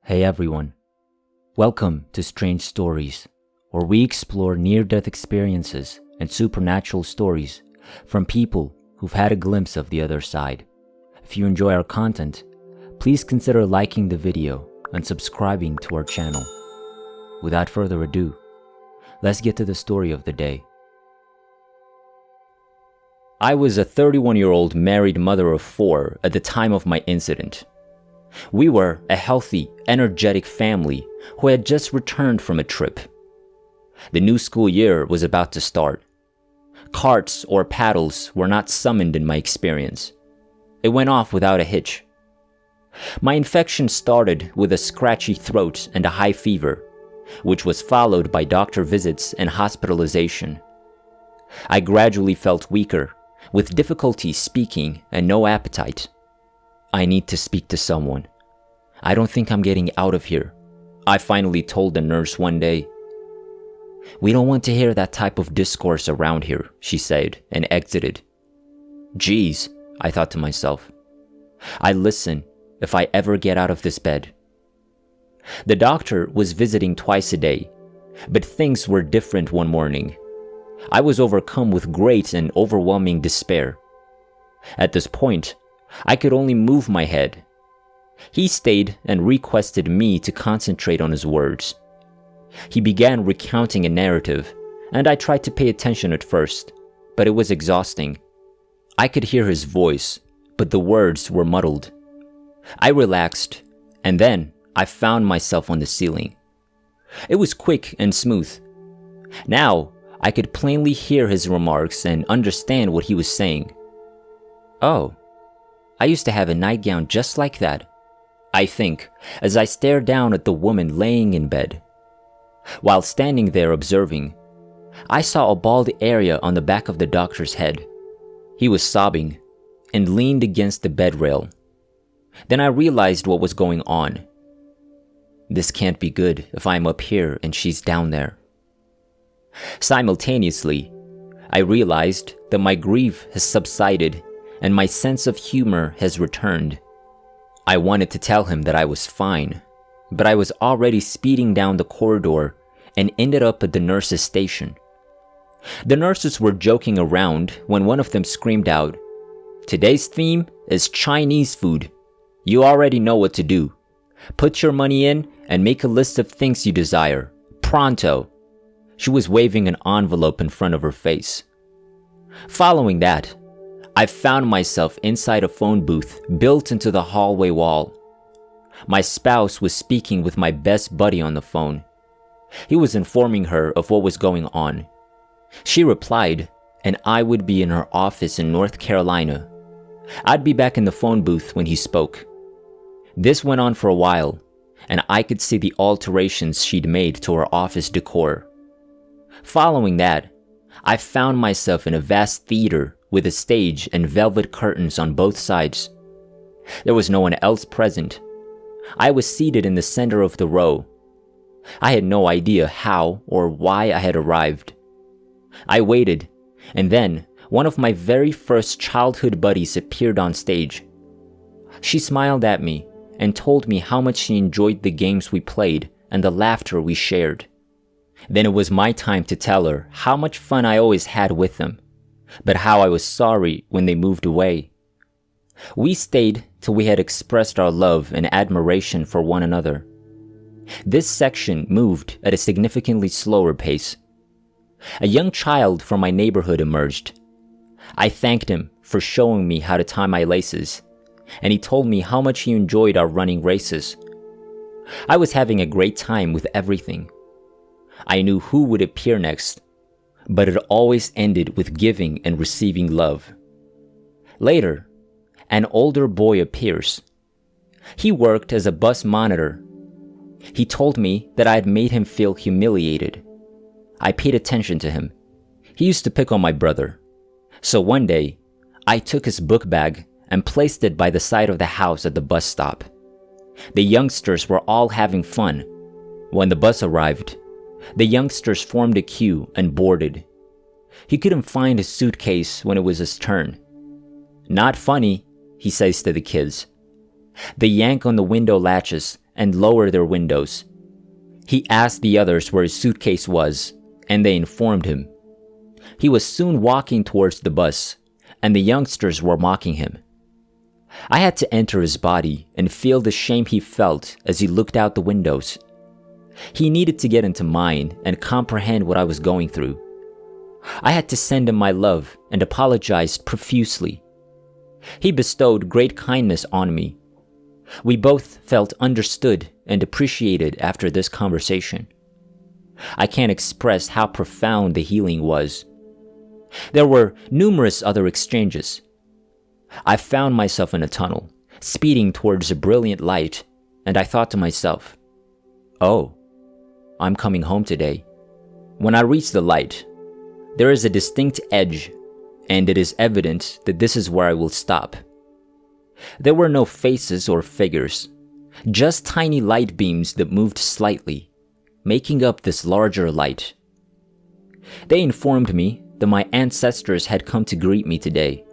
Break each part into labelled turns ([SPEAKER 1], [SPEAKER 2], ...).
[SPEAKER 1] Hey everyone, welcome to Strange Stories, where we explore near-death experiences and supernatural stories from people who've had a glimpse of the other side. If you enjoy our content, please consider liking the video and subscribing to our channel. Without further ado, let's get to the story of the day. I was a 31-year-old married mother of 4 at the time of my incident. We were a healthy, energetic family who had just returned from a trip. The new school year was about to start. Carts or paddles were not summoned in my experience. It went off without a hitch. My infection started with a scratchy throat and a high fever, which was followed by doctor visits and hospitalization. I gradually felt weaker, with difficulty speaking and no appetite. I need to speak to someone. I don't think I'm getting out of here, I finally told the nurse one day. We don't want to hear that type of discourse around here, she said, and exited. Geez, I thought to myself. I listen if I ever get out of this bed. The doctor was visiting twice a day, but things were different one morning. I was overcome with great and overwhelming despair. At this point, I could only move my head. He stayed and requested me to concentrate on his words. He began recounting a narrative, and I tried to pay attention at first, but it was exhausting. I could hear his voice, but the words were muddled. I relaxed, and then I found myself on the ceiling. It was quick and smooth. Now, I could plainly hear his remarks and understand what he was saying. Oh, I used to have a nightgown just like that, I think, as I stared down at the woman laying in bed. While standing there observing, I saw a bald area on the back of the doctor's head. He was sobbing and leaned against the bed rail. Then I realized what was going on. This can't be good if I'm up here and she's down there. Simultaneously, I realized that my grief has subsided and my sense of humor has returned. I wanted to tell him that I was fine, but I was already speeding down the corridor and ended up at the nurse's station. The nurses were joking around when one of them screamed out, "Today's theme is Chinese food. You already know what to do. Put your money in and make a list of things you desire. Pronto." She was waving an envelope in front of her face. Following that, I found myself inside a phone booth built into the hallway wall. My spouse was speaking with my best buddy on the phone. He was informing her of what was going on. She replied, and I would be in her office in North Carolina. I'd be back in the phone booth when he spoke. This went on for a while, and I could see the alterations she'd made to her office decor. Following that, I found myself in a vast theater with a stage and velvet curtains on both sides. There was no one else present. I was seated in the center of the row. I had no idea how or why I had arrived. I waited, and then one of my very first childhood buddies appeared on stage. She smiled at me and told me how much she enjoyed the games we played and the laughter we shared. Then it was my time to tell her how much fun I always had with them, but how I was sorry when they moved away. We stayed till we had expressed our love and admiration for one another. This section moved at a significantly slower pace. A young child from my neighborhood emerged. I thanked him for showing me how to tie my laces, and he told me how much he enjoyed our running races. I was having a great time with everything. I knew who would appear next, but it always ended with giving and receiving love. Later, an older boy appears. He worked as a bus monitor. He told me that I had made him feel humiliated. I paid attention to him. He used to pick on my brother. So one day, I took his book bag and placed it by the side of the house at the bus stop. The youngsters were all having fun. When the bus arrived, the youngsters formed a queue and boarded. He couldn't find his suitcase when it was his turn. "Not funny," he says to the kids. They yank on the window latches and lower their windows. He asked the others where his suitcase was, and they informed him. He was soon walking towards the bus, and the youngsters were mocking him. I had to enter his body and feel the shame he felt as he looked out the windows. He needed to get into mine and comprehend what I was going through. I had to send him my love and apologized profusely. He bestowed great kindness on me. We both felt understood and appreciated after this conversation. I can't express how profound the healing was. There were numerous other exchanges. I found myself in a tunnel, speeding towards a brilliant light, and I thought to myself, "Oh, I'm coming home today." When I reached the light, there is a distinct edge, and it is evident that this is where I will stop. There were no faces or figures, just tiny light beams that moved slightly, making up this larger light. They informed me that my ancestors had come to greet me today,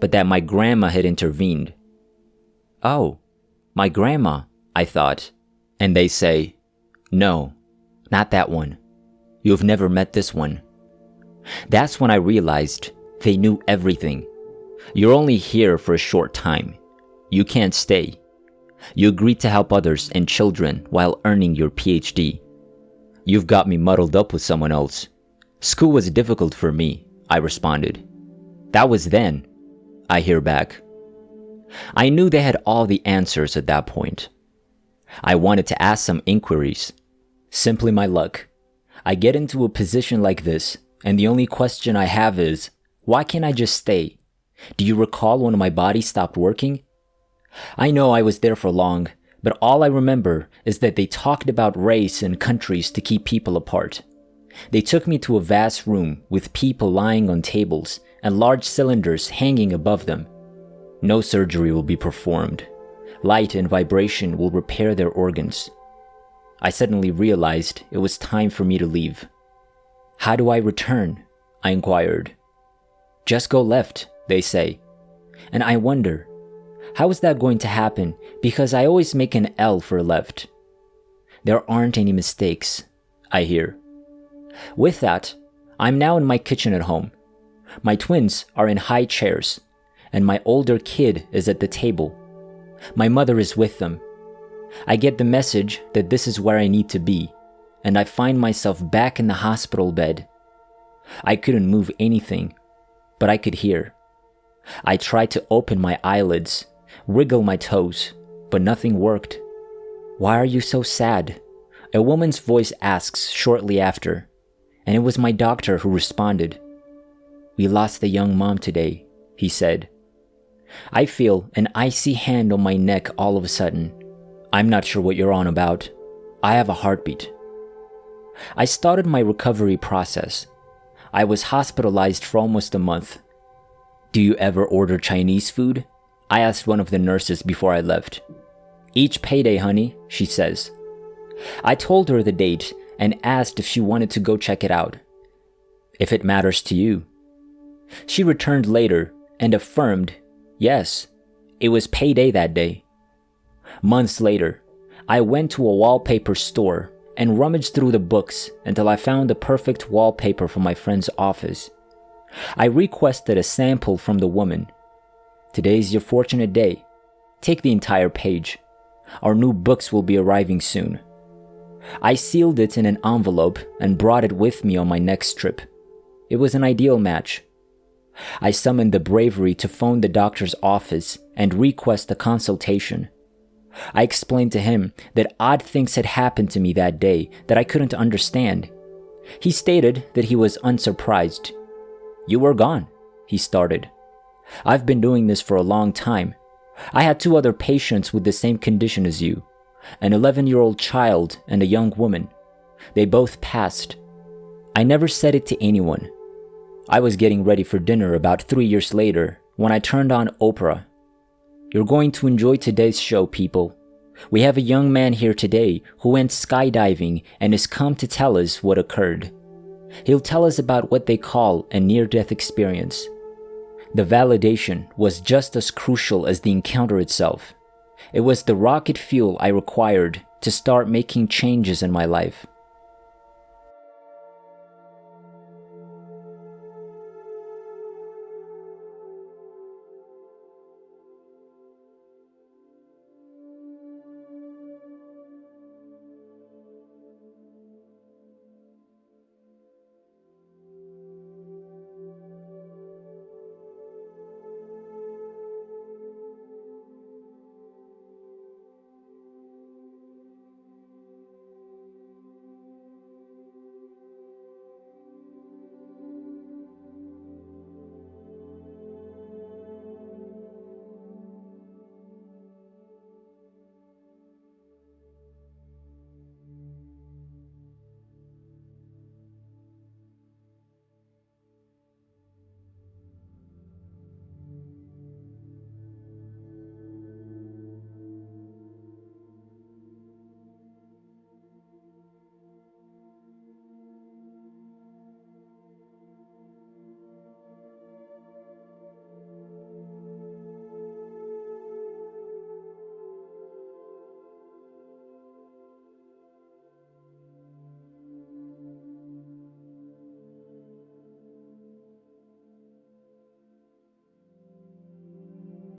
[SPEAKER 1] but that my grandma had intervened. "Oh, my grandma," I thought, and they say, "No, not that one. You have never met this one." That's when I realized they knew everything. You're only here for a short time. You can't stay. You agreed to help others and children while earning your PhD. You've got me muddled up with someone else. School was difficult for me, I responded. That was then, I hear back. I knew they had all the answers at that point. I wanted to ask some inquiries. Simply my luck. I get into a position like this, and the only question I have is, why can't I just stay? Do you recall when my body stopped working? I know I was there for long, but all I remember is that they talked about race and countries to keep people apart. They took me to a vast room with people lying on tables and large cylinders hanging above them. No surgery will be performed. Light and vibration will repair their organs. I suddenly realized it was time for me to leave. How do I return? I inquired. Just go left, they say. And I wonder, how is that going to happen? Because I always make an L for left. There aren't any mistakes, I hear. With that, I'm now in my kitchen at home. My twins are in high chairs, and my older kid is at the table. My mother is with them. I get the message that this is where I need to be, and I find myself back in the hospital bed. I couldn't move anything, but I could hear. I tried to open my eyelids, wriggle my toes, but nothing worked. Why are you so sad? A woman's voice asks shortly after, and it was my doctor who responded. We lost the young mom today, he said. I feel an icy hand on my neck all of a sudden. I'm not sure what you're on about. I have a heartbeat. I started my recovery process. I was hospitalized for almost a month. Do you ever order Chinese food? I asked one of the nurses before I left. Each payday, honey, she says. I told her the date and asked if she wanted to go check it out. If it matters to you. She returned later and affirmed, yes, it was payday that day. Months later, I went to a wallpaper store and rummaged through the books until I found the perfect wallpaper for my friend's office. I requested a sample from the woman. Today's your fortunate day. Take the entire page. Our new books will be arriving soon. I sealed it in an envelope and brought it with me on my next trip. It was an ideal match. I summoned the bravery to phone the doctor's office and request a consultation. I explained to him that odd things had happened to me that day that I couldn't understand. He stated that he was unsurprised. You were gone, he started. I've been doing this for a long time. I had 2 other patients with the same condition as you, an 11-year-old child and a young woman. They both passed. I never said it to anyone. I was getting ready for dinner about 3 years later when I turned on Oprah. You're going to enjoy today's show, people. We have a young man here today who went skydiving and has come to tell us what occurred. He'll tell us about what they call a near-death experience. The validation was just as crucial as the encounter itself. It was the rocket fuel I required to start making changes in my life.